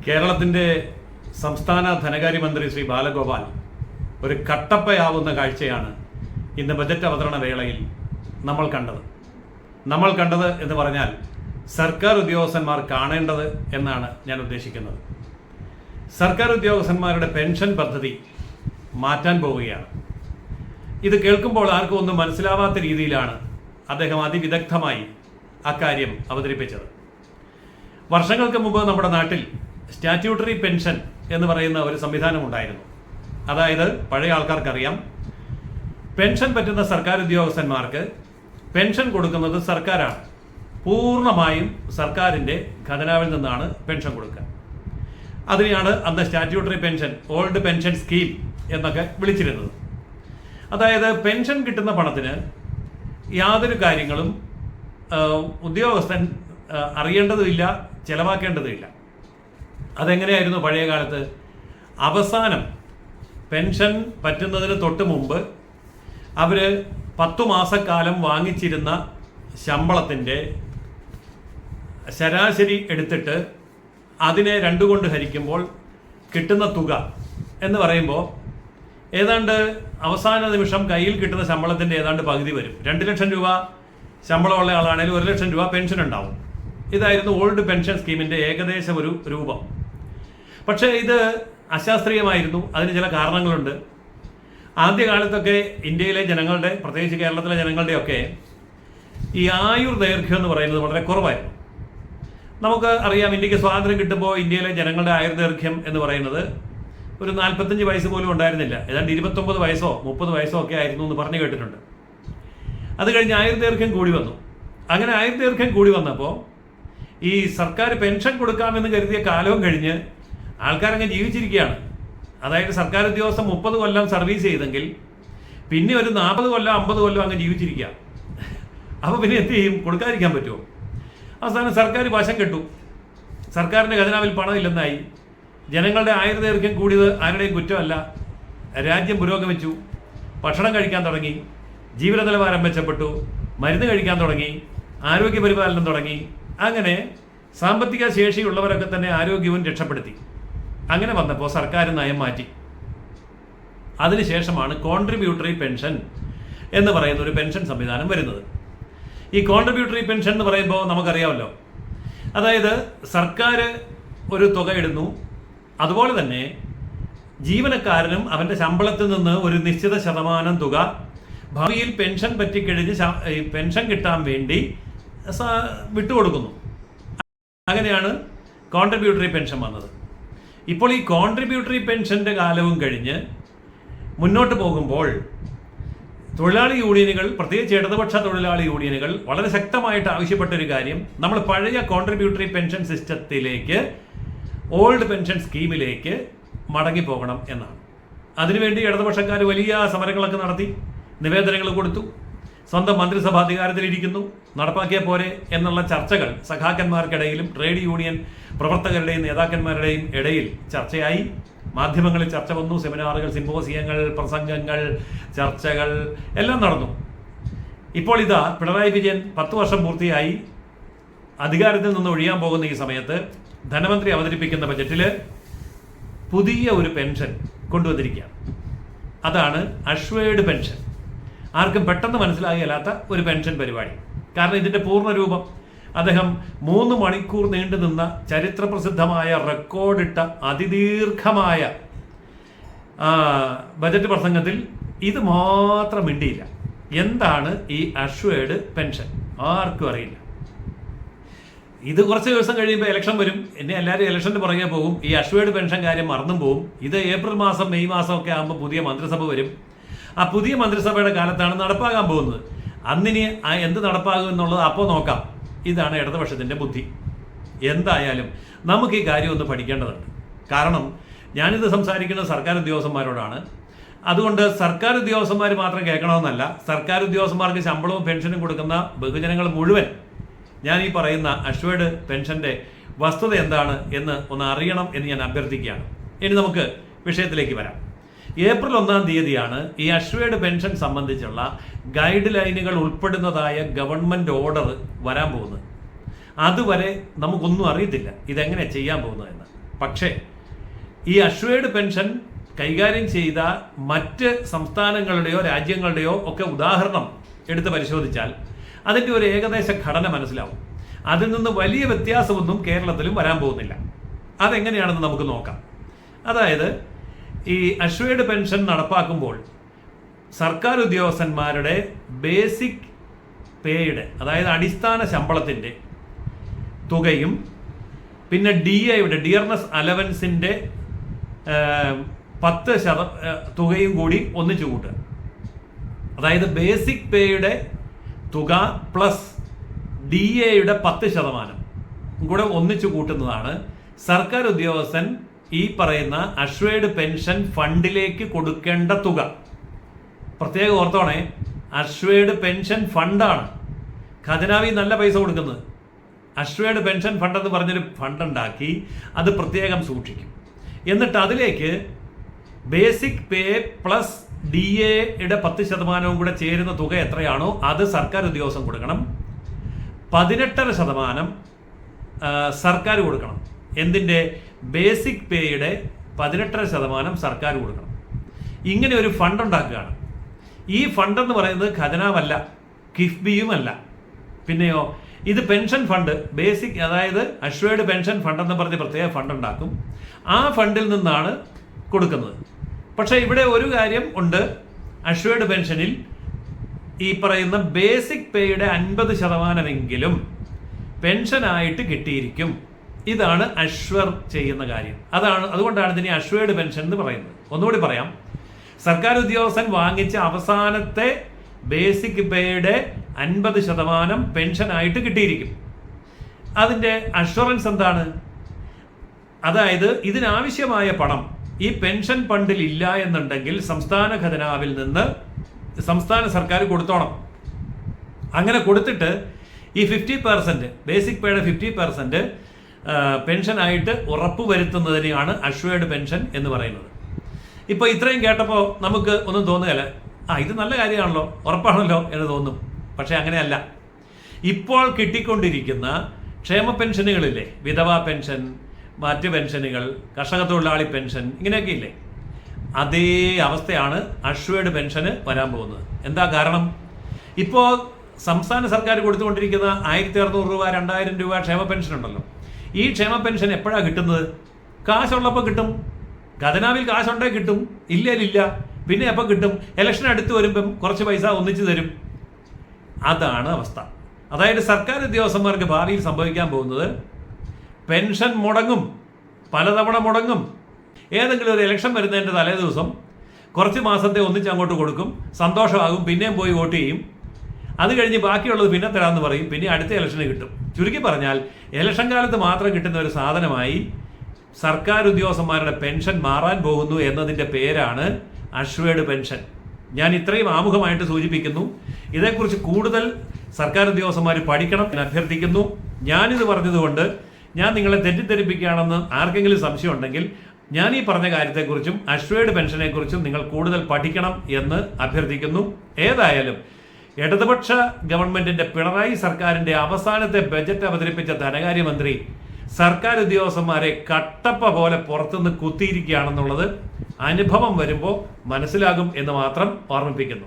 കേരളത്തിൻ്റെ സംസ്ഥാന ധനകാര്യമന്ത്രി ശ്രീ ബാലഗോപാൽ ഒരു കട്ടപ്പയാവുന്ന കാഴ്ചയാണ് ഇന്ന് ബജറ്റ് അവതരണ വേളയിൽ നമ്മൾ കണ്ടത് എന്ന് പറഞ്ഞാൽ സർക്കാർ ഉദ്യോഗസ്ഥന്മാർ കാണേണ്ടത് എന്നാണ് ഞാൻ ഉദ്ദേശിക്കുന്നത്. സർക്കാർ ഉദ്യോഗസ്ഥന്മാരുടെ പെൻഷൻ പദ്ധതി മാറ്റാൻ പോവുകയാണ്. ഇത് കേൾക്കുമ്പോൾ ആർക്കും ഒന്നും മനസ്സിലാവാത്ത രീതിയിലാണ് അദ്ദേഹം അതിവിദഗ്ധമായി അക്കാര്യം അവതരിപ്പിച്ചത്. വർഷങ്ങൾക്ക് മുമ്പ് നമ്മുടെ നാട്ടിൽ സ്റ്റാറ്റ്യൂട്ടറി പെൻഷൻ എന്ന് പറയുന്ന ഒരു സംവിധാനം ഉണ്ടായിരുന്നു. അതായത് പഴയ ആൾക്കാർക്കറിയാം, പെൻഷൻ പറ്റുന്ന സർക്കാർ ഉദ്യോഗസ്ഥന്മാർക്ക് പെൻഷൻ കൊടുക്കുന്നത് സർക്കാരാണ്. പൂർണ്ണമായും സർക്കാരിൻ്റെ ഖജനാവിൽ നിന്നാണ് പെൻഷൻ കൊടുക്കുക. അതിനെയാണ് അന്ന് statutory pension, old pension scheme എന്നൊക്കെ വിളിച്ചിരുന്നത്. അതായത് പെൻഷൻ കിട്ടുന്ന പണത്തിന് യാതൊരു കാര്യങ്ങളും ഉദ്യോഗസ്ഥൻ അറിയേണ്ടതുമില്ല, ചെലവാക്കേണ്ടതുമില്ല. അതെങ്ങനെയായിരുന്നു പഴയ കാലത്ത്? അവസാനം പെൻഷൻ പറ്റുന്നതിന് തൊട്ട് മുമ്പ് അവർ 10 മാസക്കാലം വാങ്ങിച്ചിരുന്ന ശമ്പളത്തിൻ്റെ ശരാശരി എടുത്തിട്ട് അതിനെ 2 കൊണ്ട് ഹരിക്കുമ്പോൾ കിട്ടുന്ന തുക എന്ന് പറയുമ്പോൾ ഏതാണ്ട് അവസാന നിമിഷം കയ്യിൽ കിട്ടുന്ന ശമ്പളത്തിൻ്റെ ഏതാണ്ട് പകുതി വരും. 2 ലക്ഷം രൂപ ശമ്പളമുള്ള ആളാണെങ്കിൽ 1 ലക്ഷം രൂപ പെൻഷൻ ഉണ്ടാവും. ഇതായിരുന്നു ഓൾഡ് പെൻഷൻ സ്കീമിൻ്റെ ഏകദേശം ഒരു രൂപം. പക്ഷേ ഇത് അശാസ്ത്രീയമായിരുന്നു. അതിന് ചില കാരണങ്ങളുണ്ട്. ആദ്യകാലത്തൊക്കെ ഇന്ത്യയിലെ ജനങ്ങളുടെ, പ്രത്യേകിച്ച് കേരളത്തിലെ ജനങ്ങളുടെയൊക്കെ ഈ ആയുർദൈർഘ്യം എന്ന് പറയുന്നത് വളരെ കുറവായിരുന്നു. നമുക്ക് അറിയാം, ഇന്ത്യക്ക് സ്വാതന്ത്ര്യം കിട്ടുമ്പോൾ ഇന്ത്യയിലെ ജനങ്ങളുടെ ആയുർദൈർഘ്യം എന്ന് പറയുന്നത് ഒരു 45 വയസ്സ് പോലും ഉണ്ടായിരുന്നില്ല. ഏതാണ്ട് 29 വയസ്സോ 30 വയസ്സോ ഒക്കെ ആയിരുന്നു എന്ന് പറഞ്ഞു കേട്ടിട്ടുണ്ട്. അത് കഴിഞ്ഞ് ആയുർദൈർഘ്യം കൂടി വന്നു. അങ്ങനെ ആയുർദൈർഘ്യം കൂടി വന്നപ്പോൾ ഈ സർക്കാർ പെൻഷൻ കൊടുക്കാമെന്ന് കരുതിയ കാലവും കഴിഞ്ഞ് ആൾക്കാരങ്ങ് ജീവിച്ചിരിക്കുകയാണ്. അതായത് സർക്കാർ ഉദ്യോഗസ്ഥൻ 30 കൊല്ലം സർവീസ് ചെയ്തെങ്കിൽ പിന്നെ ഒരു 40 കൊല്ലം 50 കൊല്ലം അങ്ങ് ജീവിച്ചിരിക്കുക. അപ്പോൾ പിന്നെ എന്ത് ചെയ്യും? കൊടുക്കാതിരിക്കാൻ പറ്റുമോ? അവസാനം സർക്കാർ വശം കെട്ടു. സർക്കാരിൻ്റെ ഖജനാവിൽ പണമില്ലെന്നായി. ജനങ്ങളുടെ ആയുർദൈർഘ്യം കൂടിയത് ആരുടെയും കുറ്റമല്ല. രാജ്യം പുരോഗമിച്ചു, ഭക്ഷണം കഴിക്കാൻ തുടങ്ങി, ജീവിത നിലവാരം മെച്ചപ്പെട്ടു, മരുന്ന് കഴിക്കാൻ തുടങ്ങി, ആരോഗ്യ പരിപാലനം തുടങ്ങി. അങ്ങനെ സാമ്പത്തിക ശേഷിയുള്ളവരൊക്കെ തന്നെ ആരോഗ്യവും രക്ഷപ്പെടുത്തി. അങ്ങനെ വന്നപ്പോൾ സർക്കാർ നയം മാറ്റി. അതിനുശേഷമാണ് കോൺട്രിബ്യൂട്ടറി പെൻഷൻ എന്ന് പറയുന്ന ഒരു പെൻഷൻ സംവിധാനം വരുന്നത്. ഈ കോൺട്രിബ്യൂട്ടറി പെൻഷൻ എന്ന് പറയുമ്പോൾ നമുക്കറിയാമല്ലോ, അതായത് സർക്കാർ ഒരു തുക ഇടുന്നു, അതുപോലെ തന്നെ ജീവനക്കാരനും അവൻ്റെ ശമ്പളത്തിൽ നിന്ന് ഒരു നിശ്ചിത ശതമാനം തുക ഭാവിയിൽ പെൻഷൻ പറ്റിക്കഴിഞ്ഞ് പെൻഷൻ കിട്ടാൻ വേണ്ടി വിട്ടുകൊടുക്കുന്നു. അങ്ങനെയാണ് കോൺട്രിബ്യൂട്ടറി പെൻഷൻ വന്നത്. ഇപ്പോൾ ഈ കോൺട്രിബ്യൂട്ടറി പെൻഷൻ്റെ കാലവും കഴിഞ്ഞ് മുന്നോട്ട് പോകുമ്പോൾ തൊഴിലാളി യൂണിയനുകൾ, പ്രത്യേകിച്ച് ഇടതുപക്ഷ തൊഴിലാളി യൂണിയനുകൾ വളരെ ശക്തമായിട്ട് ആവശ്യപ്പെട്ടൊരു കാര്യം, നമ്മൾ പഴയ കോൺട്രിബ്യൂട്ടറി പെൻഷൻ സിസ്റ്റത്തിലേക്ക്, ഓൾഡ് പെൻഷൻ സ്കീമിലേക്ക് മടങ്ങിപ്പോകണം എന്നാണ്. അതിനുവേണ്ടി ഇടതുപക്ഷക്കാർ വലിയ സമരങ്ങളൊക്കെ നടത്തി, നിവേദനങ്ങൾ കൊടുത്തു. സ്വന്തം മന്ത്രിസഭ അധികാരത്തിലിരിക്കുന്നു, നടപ്പാക്കിയാൽ പോരെ എന്നുള്ള ചർച്ചകൾ സഖാക്കന്മാർക്കിടയിലും ട്രേഡ് യൂണിയൻ പ്രവർത്തകരുടെയും നേതാക്കന്മാരുടെയും ഇടയിൽ ചർച്ചയായി. മാധ്യമങ്ങളിൽ ചർച്ച വന്നു, സെമിനാറുകൾ, സിമ്പോസിയങ്ങൾ, പ്രസംഗങ്ങൾ, ചർച്ചകൾ എല്ലാം നടന്നു. ഇപ്പോൾ ഇതാ പിണറായി വിജയൻ 10 വർഷം പൂർത്തിയായി അധികാരത്തിൽ നിന്ന് ഒഴിയാൻ പോകുന്ന ഈ സമയത്ത് ധനമന്ത്രി അവതരിപ്പിക്കുന്ന ബജറ്റിൽ പുതിയ ഒരു പെൻഷൻ കൊണ്ടുവന്നിരിക്കുകയാണ്. അതാണ് അഷ്വേർഡ് പെൻഷൻ. ആർക്കും പെട്ടെന്ന് മനസ്സിലാകില്ലാത്ത ഒരു പെൻഷൻ പരിപാടി. കാരണം ഇതിൻ്റെ പൂർണ്ണരൂപം അദ്ദേഹം 3 മണിക്കൂർ നീണ്ടു നിന്ന ചരിത്രപ്രസിദ്ധമായ റെക്കോർഡിട്ട അതിദീർഘമായ ബജറ്റ് പ്രസംഗത്തിൽ ഇത് മാത്രം മിണ്ടിയില്ല. എന്താണ് ഈ അഷ്വേർഡ് പെൻഷൻ? ആർക്കും അറിയില്ല. ഇത് കുറച്ച് ദിവസം കഴിയുമ്പോൾ ഇലക്ഷൻ വരും, എന്നെ എല്ലാവരും ഇലക്ഷൻ്റെ പുറകെ പോകും. ഈ അഷ്വേർഡ് പെൻഷൻ കാര്യം മറന്നും പോകും. ഇത് ഏപ്രിൽ മാസം, മെയ് മാസം ഒക്കെ ആകുമ്പോൾ പുതിയ മന്ത്രിസഭ വരും. ആ പുതിയ മന്ത്രിസഭയുടെ കാലത്താണ് നടപ്പാകാൻ പോകുന്നത്. അന്നിനി എന്ത് നടപ്പാകും എന്നുള്ളത് അപ്പോൾ നോക്കാം. ഇതാണ് ഇടതുപക്ഷത്തിൻ്റെ ബുദ്ധി. എന്തായാലും നമുക്ക് ഈ കാര്യം ഒന്ന് പഠിക്കേണ്ടതുണ്ട്. കാരണം ഞാനിത് സംസാരിക്കുന്നത് സർക്കാർ ഉദ്യോഗസ്ഥന്മാരോടാണ്. അതുകൊണ്ട് സർക്കാർ ഉദ്യോഗസ്ഥന്മാർ മാത്രം കേൾക്കണമെന്നല്ല, സർക്കാർ ഉദ്യോഗസ്ഥന്മാർക്ക് ശമ്പളവും പെൻഷനും കൊടുക്കുന്ന ബഹുജനങ്ങൾ മുഴുവൻ ഞാൻ ഈ പറയുന്ന അഷ്വേർഡ് പെൻഷൻ്റെ വസ്തുത എന്താണ് എന്ന് ഒന്ന് അറിയണം എന്ന് ഞാൻ അഭ്യർത്ഥിക്കുകയാണ്. ഇനി നമുക്ക് വിഷയത്തിലേക്ക് വരാം. ഏപ്രിൽ 1-ാം തീയതിയാണ് ഈ അഷ്വേർഡ് പെൻഷൻ സംബന്ധിച്ചുള്ള ഗൈഡ് ലൈനുകൾ ഉൾപ്പെടുന്നതായ ഗവൺമെൻറ് ഓർഡർ വരാൻ പോകുന്നത്. അതുവരെ നമുക്കൊന്നും അറിയത്തില്ല ഇതെങ്ങനെ ചെയ്യാൻ പോകുന്നതെന്ന്. പക്ഷേ ഈ അഷ്വേർഡ് പെൻഷൻ കൈകാര്യം ചെയ്ത മറ്റ് സംസ്ഥാനങ്ങളുടെയോ രാജ്യങ്ങളുടെയോ ഒക്കെ ഉദാഹരണം എടുത്ത് പരിശോധിച്ചാൽ അതിൻ്റെ ഒരു ഏകദേശ ഘടന മനസ്സിലാവും. അതിൽ നിന്ന് വലിയ വ്യത്യാസമൊന്നും കേരളത്തിലും വരാൻ പോകുന്നില്ല. അതെങ്ങനെയാണെന്ന് നമുക്ക് നോക്കാം. അതായത് ഈ അഷ്വേർഡ് പെൻഷൻ നടപ്പാക്കുമ്പോൾ സർക്കാർ ഉദ്യോഗസ്ഥന്മാരുടെ ബേസിക് പേയുടെ, അതായത് അടിസ്ഥാന ശമ്പളത്തിൻ്റെ തുകയും പിന്നെ DAയുടെ ഡിയർനെസ് അലവൻസിൻ്റെ 10% തുകയും കൂടി ഒന്നിച്ചു കൂട്ടുക. അതായത് ബേസിക് പേയുടെ തുക പ്ലസ് DAയുടെ 10% കൂടെ ഒന്നിച്ചു കൂട്ടുന്നതാണ് സർക്കാർ ഉദ്യോഗസ്ഥൻ ഈ പറയുന്ന അഷ്വേർഡ് പെൻഷൻ ഫണ്ടിലേക്ക് കൊടുക്കേണ്ട തുക. പ്രത്യേകം ഓർത്തോണേ, അഷ്വേർഡ് പെൻഷൻ ഫണ്ടാണ്. ഖജനാവി നല്ല പൈസ കൊടുക്കുന്നത്. അഷ്വേർഡ് പെൻഷൻ ഫണ്ട് എന്ന് പറഞ്ഞൊരു ഫണ്ട് ഉണ്ടാക്കി അത് പ്രത്യേകം സൂക്ഷിക്കും. എന്നിട്ട് അതിലേക്ക് ബേസിക് പേ പ്ലസ് DAയുടെ 10% കൂടെ ചേരുന്ന തുക എത്രയാണോ അത് സർക്കാർ ഉദ്യോഗസ്ഥൻ കൊടുക്കണം. 18% സർക്കാർ കൊടുക്കണം. എന്തിൻ്റെ? ബേസിക് പേയുടെ 18% സർക്കാർ കൊടുക്കണം. ഇങ്ങനെ ഒരു ഫണ്ട് ഉണ്ടാക്കുകയാണ്. ഈ ഫണ്ട് എന്ന് പറയുന്നത് ഖജനാവല്ല, കിഫ്ബിയുമല്ല. പിന്നെയോ ഇത് പെൻഷൻ ഫണ്ട്, ബേസിക്, അതായത് അഷ്വേർഡ് പെൻഷൻ ഫണ്ട് എന്ന് പറഞ്ഞ് പ്രത്യേക ഫണ്ട് ഉണ്ടാക്കും. ആ ഫണ്ടിൽ നിന്നാണ് കൊടുക്കുന്നത്. പക്ഷേ ഇവിടെ ഒരു കാര്യം ഉണ്ട്, അഷ്വേർഡ് പെൻഷനിൽ ഈ പറയുന്ന ബേസിക് പേയുടെ 50% പെൻഷനായിട്ട് കിട്ടിയിരിക്കും. ഇതാണ് അഷ്വർ ചെയ്യുന്ന കാര്യം. അതുകൊണ്ടാണ് ഇതിനെ അഷ്വേർഡ് പെൻഷൻ എന്ന് പറയുന്നത്. ഒന്നുകൂടി പറയാം, സർക്കാർ ഉദ്യോഗസ്ഥൻ വാങ്ങിച്ച അവസാനത്തെ ബേസിക് പേയുടെ 50% പെൻഷനായിട്ട് കിട്ടിയിരിക്കും. അതിൻ്റെ അഷ്വറൻസ് എന്താണ്? അതായത് ഇതിനാവശ്യമായ പണം ഈ പെൻഷൻ ഫണ്ടിൽ ഇല്ല എന്നുണ്ടെങ്കിൽ സംസ്ഥാന ഖജനാവിൽ നിന്ന് സംസ്ഥാന സർക്കാർ കൊടുത്തോണം. അങ്ങനെ കൊടുത്തിട്ട് ഈ 50% ബേസിക് പേയുടെ 50% പെൻഷനായിട്ട് ഉറപ്പുവരുത്തുന്നതിനെയാണ് അഷ്വേർഡ് പെൻഷൻ എന്ന് പറയുന്നത്. ഇപ്പോൾ ഇത്രയും കേട്ടപ്പോൾ നമുക്ക് ഒന്നും തോന്നുകയല്ല, ഇത് നല്ല കാര്യമാണല്ലോ, ഉറപ്പാണല്ലോ എന്ന് തോന്നും. പക്ഷേ അങ്ങനെയല്ല. ഇപ്പോൾ കിട്ടിക്കൊണ്ടിരിക്കുന്ന ക്ഷേമ പെൻഷനുകളില്ലേ, വിധവാ പെൻഷൻ, മറ്റ് പെൻഷനുകൾ, കർഷക തൊഴിലാളി പെൻഷൻ, ഇങ്ങനെയൊക്കെ ഇല്ലേ, അതേ അവസ്ഥയാണ് അഷ്വേർഡ് പെൻഷന് വരാൻ പോകുന്നത്. എന്താ കാരണം? ഇപ്പോൾ സംസ്ഥാന സർക്കാർ കൊടുത്തുകൊണ്ടിരിക്കുന്ന 1600 രൂപ, 2000 രൂപ ക്ഷേമ പെൻഷൻ ഉണ്ടല്ലോ. ഈ ക്ഷേമ പെൻഷൻ എപ്പോഴാണ് കിട്ടുന്നത്? കാശുള്ളപ്പോൾ കിട്ടും. ഖജനാവിൽ കാശുണ്ടെങ്കിൽ കിട്ടും, ഇല്ല. പിന്നെ എപ്പോൾ കിട്ടും? ഇലക്ഷൻ അടുത്ത് വരുമ്പം കുറച്ച് പൈസ ഒന്നിച്ചു തരും. അതാണ് അവസ്ഥ. അതായത് സർക്കാർ ഉദ്യോഗസ്ഥന്മാർക്ക് ഭാവിയിൽ സംഭവിക്കാൻ പോകുന്നത് പെൻഷൻ മുടങ്ങും, പലതവണ മുടങ്ങും. ഏതെങ്കിലും ഒരു ഇലക്ഷൻ വരുന്നതിൻ്റെ തലേ ദിവസം കുറച്ച് മാസത്തെ ഒന്നിച്ച് അങ്ങോട്ട് കൊടുക്കും, സന്തോഷമാകും, പിന്നെയും പോയി വോട്ട് ചെയ്യും. അത് കഴിഞ്ഞ് ബാക്കിയുള്ളത് പിന്നെ തരാമെന്ന് പറയും, പിന്നെ അടുത്ത ഇലക്ഷന് കിട്ടും. ചുരുക്കി പറഞ്ഞാൽ ഇലക്ഷൻ കാലത്ത് മാത്രം കിട്ടുന്ന ഒരു സാധനമായി സർക്കാർ ഉദ്യോഗസ്ഥന്മാരുടെ പെൻഷൻ മാറാൻ പോകുന്നു എന്നതിൻ്റെ പേരാണ് അഷ്വേർഡ് പെൻഷൻ. ഞാൻ ഇത്രയും ആമുഖമായിട്ട് സൂചിപ്പിക്കുന്നു. ഇതേക്കുറിച്ച് കൂടുതൽ സർക്കാർ ഉദ്യോഗസ്ഥന്മാർ പഠിക്കണം എന്ന് അഭ്യർത്ഥിക്കുന്നു. ഞാനിത് പറഞ്ഞതുകൊണ്ട് ഞാൻ നിങ്ങളെ തെറ്റിദ്ധരിപ്പിക്കുകയാണെന്ന് ആർക്കെങ്കിലും സംശയം ഉണ്ടെങ്കിൽ ഞാൻ ഈ പറഞ്ഞ കാര്യത്തെക്കുറിച്ചും അഷ്വേർഡ് പെൻഷനെക്കുറിച്ചും നിങ്ങൾ കൂടുതൽ പഠിക്കണം എന്ന് അഭ്യർത്ഥിക്കുന്നു. ഏതായാലും ഇടതുപക്ഷ ഗവൺമെന്റിന്റെ പിണറായി സർക്കാരിന്റെ അവസാനത്തെ ബജറ്റ് അവതരിപ്പിച്ച ധനകാര്യമന്ത്രി സർക്കാർ ഉദ്യോഗസ്ഥന്മാരെ കട്ടപ്പ പോലെ പുറത്തുനിന്ന് കുത്തിയിരിക്കുകയാണെന്നുള്ളത് അനുഭവം വരുമ്പോൾ മനസ്സിലാകും എന്ന് മാത്രം ഓർമ്മിപ്പിക്കുന്നു.